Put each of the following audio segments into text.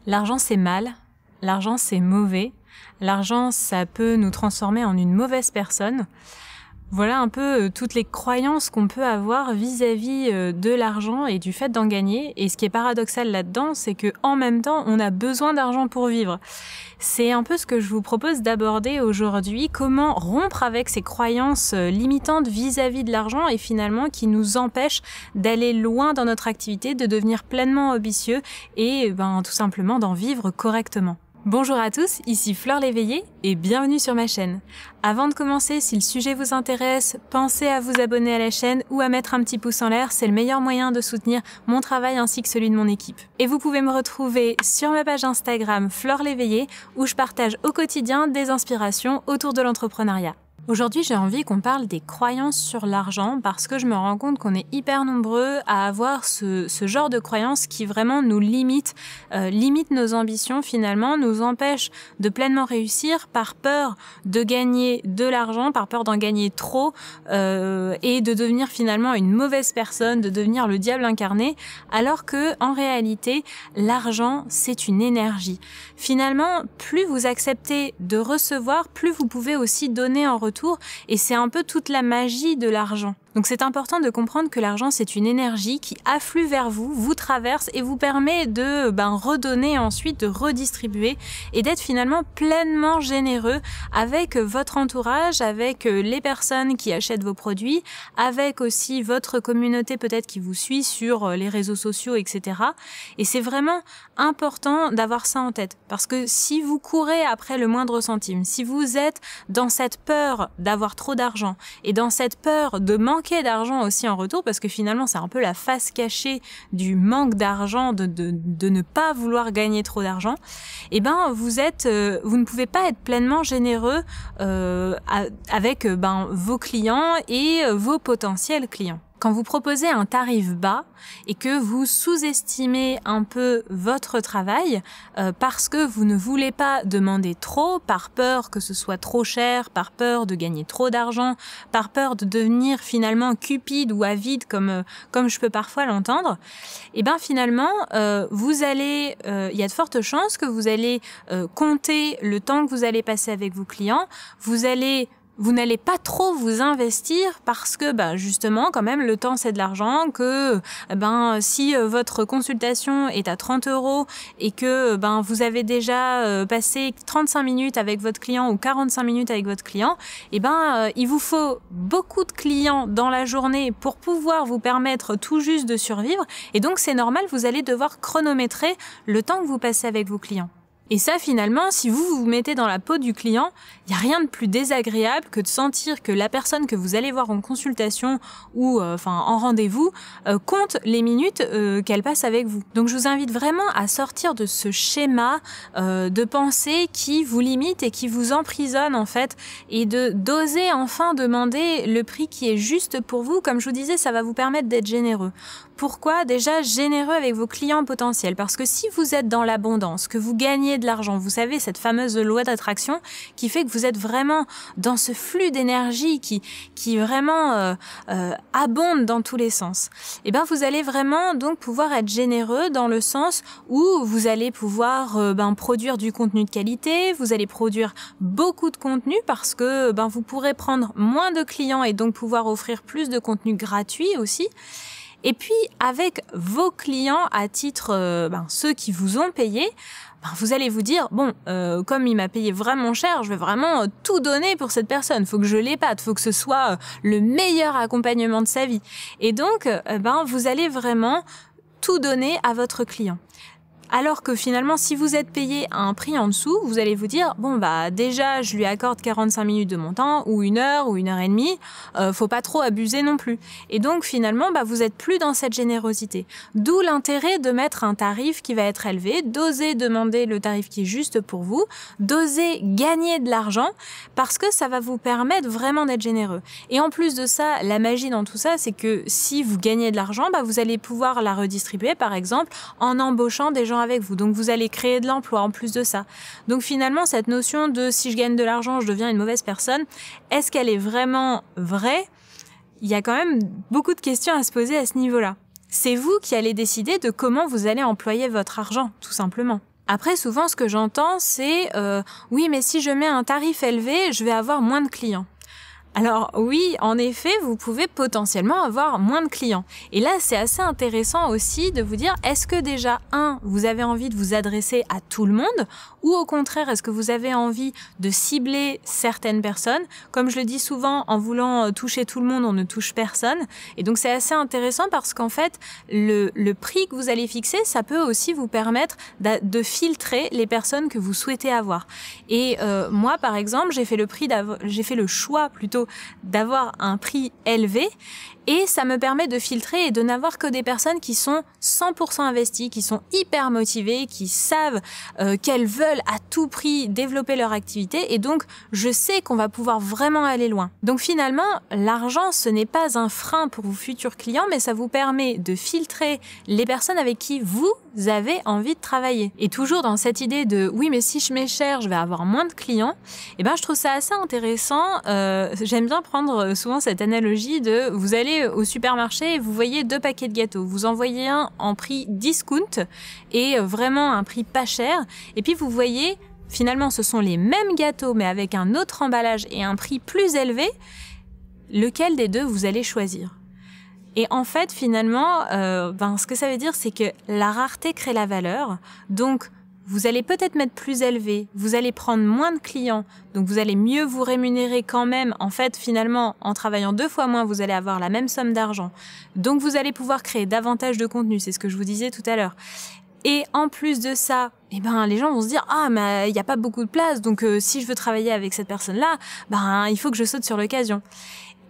L'argent, c'est mal. L'argent, c'est mauvais. L'argent, ça peut nous transformer en une mauvaise personne. Voilà un peu toutes les croyances qu'on peut avoir vis-à-vis de l'argent et du fait d'en gagner. Et ce qui est paradoxal là-dedans, c'est que en même temps, on a besoin d'argent pour vivre. C'est un peu ce que je vous propose d'aborder aujourd'hui, comment rompre avec ces croyances limitantes vis-à-vis de l'argent et finalement qui nous empêchent d'aller loin dans notre activité, de devenir pleinement ambitieux et tout simplement d'en vivre correctement. Bonjour à tous, ici Fleur l'éveillée et bienvenue sur ma chaîne. Avant de commencer, si le sujet vous intéresse, pensez à vous abonner à la chaîne ou à mettre un petit pouce en l'air, c'est le meilleur moyen de soutenir mon travail ainsi que celui de mon équipe. Et vous pouvez me retrouver sur ma page Instagram Fleur l'éveillée où je partage au quotidien des inspirations autour de l'entrepreneuriat. Aujourd'hui, j'ai envie qu'on parle des croyances sur l'argent parce que je me rends compte qu'on est hyper nombreux à avoir ce genre de croyances qui vraiment nous limitent nos ambitions finalement, nous empêchent de pleinement réussir par peur de gagner de l'argent, par peur d'en gagner trop et de devenir finalement une mauvaise personne, de devenir le diable incarné, alors que en réalité, l'argent, c'est une énergie. Finalement, plus vous acceptez de recevoir, plus vous pouvez aussi donner en retour. Et c'est un peu toute la magie de l'argent. Donc c'est important de comprendre que l'argent c'est une énergie qui afflue vers vous, vous traverse et vous permet de redonner ensuite, de redistribuer et d'être finalement pleinement généreux avec votre entourage, avec les personnes qui achètent vos produits, avec aussi votre communauté peut-être qui vous suit sur les réseaux sociaux, etc. Et c'est vraiment important d'avoir ça en tête parce que si vous courez après le moindre centime, si vous êtes dans cette peur d'avoir trop d'argent et dans cette peur de manquer d'argent aussi en retour, parce que finalement c'est un peu la face cachée du manque d'argent, de ne pas vouloir gagner trop d'argent, et vous ne pouvez pas être pleinement généreux avec vos clients et vos potentiels clients. Quand vous proposez un tarif bas et que vous sous-estimez un peu votre travail parce que vous ne voulez pas demander trop, par peur que ce soit trop cher, par peur de gagner trop d'argent, par peur de devenir finalement cupide ou avide comme je peux parfois l'entendre, et finalement vous allez, il y a de fortes chances que vous allez compter le temps que vous allez passer avec vos clients, vous n'allez pas trop vous investir parce que justement quand même le temps c'est de l'argent, que si votre consultation est à 30 € et que vous avez déjà passé 35 minutes avec votre client ou 45 minutes avec votre client, il vous faut beaucoup de clients dans la journée pour pouvoir vous permettre tout juste de survivre et donc c'est normal, vous allez devoir chronométrer le temps que vous passez avec vos clients. Et ça, finalement, si vous vous mettez dans la peau du client, il n'y a rien de plus désagréable que de sentir que la personne que vous allez voir en consultation ou en rendez-vous compte les minutes qu'elle passe avec vous. Donc, je vous invite vraiment à sortir de ce schéma de pensée qui vous limite et qui vous emprisonne en fait, et d'oser enfin demander le prix qui est juste pour vous. Comme je vous disais, ça va vous permettre d'être généreux. Pourquoi? Déjà généreux avec vos clients potentiels, parce que si vous êtes dans l'abondance, que vous gagnez de l'argent, vous savez, cette fameuse loi d'attraction qui fait que vous êtes vraiment dans ce flux d'énergie qui vraiment abonde dans tous les sens, vous allez vraiment donc pouvoir être généreux dans le sens où vous allez pouvoir produire du contenu de qualité, vous allez produire beaucoup de contenu parce que vous pourrez prendre moins de clients et donc pouvoir offrir plus de contenu gratuit aussi. Et puis, avec vos clients à titre, ceux qui vous ont payé, vous allez vous dire, comme il m'a payé vraiment cher, je vais vraiment tout donner pour cette personne. Faut que je l'épate, faut que ce soit le meilleur accompagnement de sa vie. Et donc, vous allez vraiment tout donner à votre client. Alors que finalement, si vous êtes payé à un prix en dessous, vous allez vous dire, déjà, je lui accorde 45 minutes de mon temps, ou 1 heure, ou 1 heure et demie, faut pas trop abuser non plus. Et donc, finalement, vous êtes plus dans cette générosité. D'où l'intérêt de mettre un tarif qui va être élevé, d'oser demander le tarif qui est juste pour vous, d'oser gagner de l'argent, parce que ça va vous permettre vraiment d'être généreux. Et en plus de ça, la magie dans tout ça, c'est que si vous gagnez de l'argent, vous allez pouvoir la redistribuer, par exemple, en embauchant des gens avec vous. Donc vous allez créer de l'emploi en plus de ça. Donc finalement, cette notion de si je gagne de l'argent, je deviens une mauvaise personne, est-ce qu'elle est vraiment vraie? Il y a quand même beaucoup de questions à se poser à ce niveau-là. C'est vous qui allez décider de comment vous allez employer votre argent, tout simplement. Après, souvent, ce que j'entends, c'est oui, mais si je mets un tarif élevé, je vais avoir moins de clients. Alors oui, en effet, vous pouvez potentiellement avoir moins de clients. Et là, c'est assez intéressant aussi de vous dire, est-ce que déjà, vous avez envie de vous adresser à tout le monde, ou au contraire, est-ce que vous avez envie de cibler certaines personnes? Comme je le dis souvent, en voulant toucher tout le monde, on ne touche personne. Et donc c'est assez intéressant parce qu'en fait, le prix que vous allez fixer, ça peut aussi vous permettre de filtrer les personnes que vous souhaitez avoir. Et moi, par exemple, j'ai fait le choix plutôt d'avoir un prix élevé et ça me permet de filtrer et de n'avoir que des personnes qui sont 100% investies, qui sont hyper motivées, qui savent qu'elles veulent à tout prix développer leur activité et donc je sais qu'on va pouvoir vraiment aller loin. Donc finalement, l'argent, ce n'est pas un frein pour vos futurs clients, mais ça vous permet de filtrer les personnes avec qui vous avez envie de travailler. Et toujours dans cette idée de oui, mais si je mets cher, je vais avoir moins de clients, je trouve ça assez intéressant. J'aime bien prendre souvent cette analogie de vous allez au supermarché et vous voyez 2 paquets de gâteaux. Vous en voyez un en prix discount et vraiment un prix pas cher. Et puis vous voyez, finalement, ce sont les mêmes gâteaux mais avec un autre emballage et un prix plus élevé. Lequel des deux vous allez choisir ? Et en fait, finalement, ce que ça veut dire, c'est que la rareté crée la valeur. Donc, vous allez peut-être mettre plus élevé, vous allez prendre moins de clients, donc vous allez mieux vous rémunérer quand même. En fait, finalement, en travaillant 2 fois moins, vous allez avoir la même somme d'argent. Donc, vous allez pouvoir créer davantage de contenu, c'est ce que je vous disais tout à l'heure. Et en plus de ça, les gens vont se dire « Ah, mais il n'y a pas beaucoup de place, donc si je veux travailler avec cette personne-là, il faut que je saute sur l'occasion. »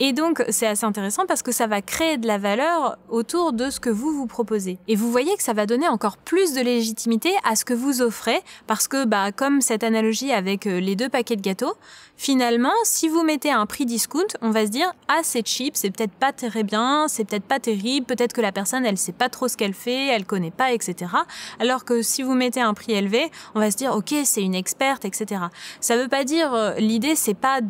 Et donc, c'est assez intéressant parce que ça va créer de la valeur autour de ce que vous proposez. Et vous voyez que ça va donner encore plus de légitimité à ce que vous offrez parce que, comme cette analogie avec les 2 paquets de gâteaux, finalement, si vous mettez un prix discount, on va se dire « Ah, c'est cheap, c'est peut-être pas très bien, c'est peut-être pas terrible, peut-être que la personne, elle sait pas trop ce qu'elle fait, elle connaît pas, etc. » Alors que si vous mettez un prix élevé, on va se dire « Ok, c'est une experte, etc. » Ça veut pas dire, l'idée, c'est pas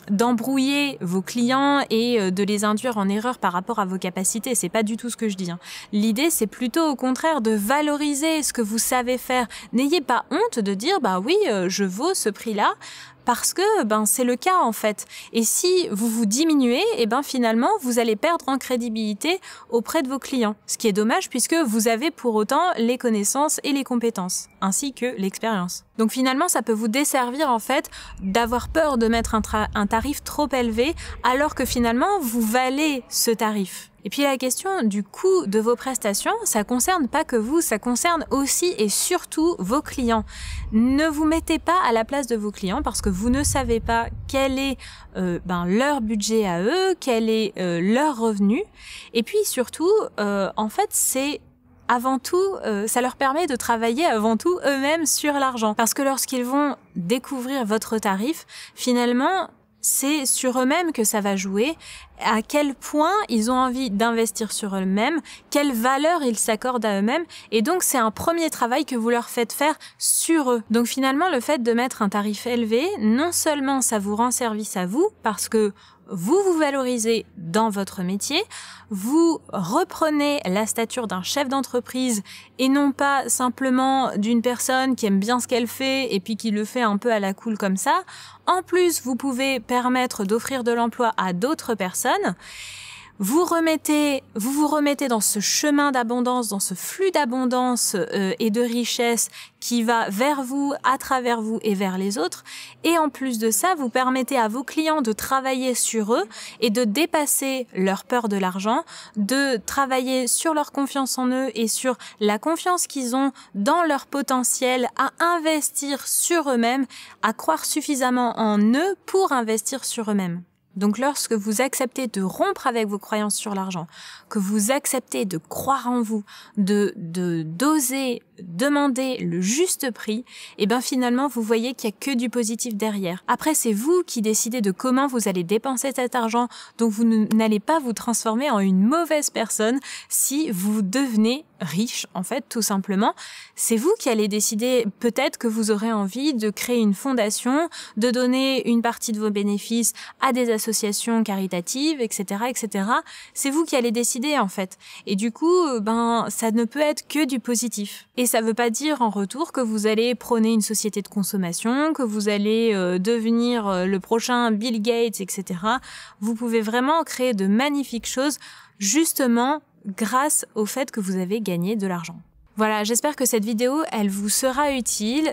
d'embrouiller vos clients et de les induire en erreur par rapport à vos capacités. C'est pas du tout ce que je dis. L'idée, c'est plutôt au contraire de valoriser ce que vous savez faire. N'ayez pas honte de dire, oui, je vaux ce prix-là. Parce que c'est le cas en fait. Et si vous vous diminuez, finalement vous allez perdre en crédibilité auprès de vos clients. Ce qui est dommage puisque vous avez pour autant les connaissances et les compétences, ainsi que l'expérience. Donc finalement ça peut vous desservir en fait d'avoir peur de mettre un tarif trop élevé alors que finalement vous valez ce tarif. Et puis la question du coût de vos prestations, ça concerne pas que vous, ça concerne aussi et surtout vos clients. Ne vous mettez pas à la place de vos clients parce que vous ne savez pas quel est leur budget à eux, quel est leur revenu. Et puis surtout, en fait, c'est avant tout, ça leur permet de travailler avant tout eux-mêmes sur l'argent. Parce que lorsqu'ils vont découvrir votre tarif, finalement, c'est sur eux-mêmes que ça va jouer, à quel point ils ont envie d'investir sur eux-mêmes, quelle valeur ils s'accordent à eux-mêmes, et donc c'est un premier travail que vous leur faites faire sur eux. Donc finalement, le fait de mettre un tarif élevé, non seulement ça vous rend service à vous, parce que vous vous valorisez dans votre métier, vous reprenez la stature d'un chef d'entreprise et non pas simplement d'une personne qui aime bien ce qu'elle fait et puis qui le fait un peu à la cool comme ça. En plus, vous pouvez permettre d'offrir de l'emploi à d'autres personnes. Vous vous remettez dans ce chemin d'abondance, dans ce flux d'abondance et de richesse qui va vers vous, à travers vous et vers les autres. Et en plus de ça, vous permettez à vos clients de travailler sur eux et de dépasser leur peur de l'argent, de travailler sur leur confiance en eux et sur la confiance qu'ils ont dans leur potentiel à investir sur eux-mêmes, à croire suffisamment en eux pour investir sur eux-mêmes. Donc lorsque vous acceptez de rompre avec vos croyances sur l'argent, que vous acceptez de croire en vous, d'oser demander le juste prix, finalement vous voyez qu'il y a que du positif derrière. Après c'est vous qui décidez de comment vous allez dépenser cet argent, donc vous n'allez pas vous transformer en une mauvaise personne si vous devenez riche, en fait, tout simplement. C'est vous qui allez décider, peut-être que vous aurez envie de créer une fondation, de donner une partie de vos bénéfices à des associations caritatives, etc., etc. C'est vous qui allez décider, en fait. Et du coup, ça ne peut être que du positif. Et ça veut pas dire en retour que vous allez prôner une société de consommation, que vous allez devenir le prochain Bill Gates, etc. Vous pouvez vraiment créer de magnifiques choses, justement, grâce au fait que vous avez gagné de l'argent. Voilà, j'espère que cette vidéo, elle vous sera utile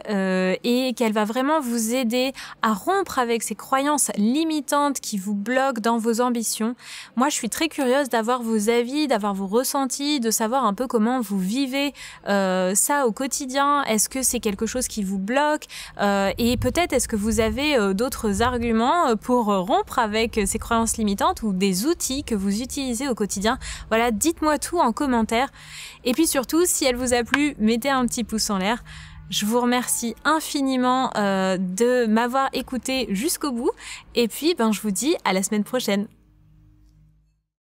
et qu'elle va vraiment vous aider à rompre avec ces croyances limitantes qui vous bloquent dans vos ambitions. Moi, je suis très curieuse d'avoir vos avis, d'avoir vos ressentis, de savoir un peu comment vous vivez ça au quotidien. Est-ce que c'est quelque chose qui vous bloque et peut-être est-ce que vous avez d'autres arguments pour rompre avec ces croyances limitantes ou des outils que vous utilisez au quotidien. Voilà, dites-moi tout en commentaire. Et puis surtout, si elle vous a plu, mettez un petit pouce en l'air. Je vous remercie infiniment de m'avoir écouté jusqu'au bout. Et puis, je vous dis à la semaine prochaine.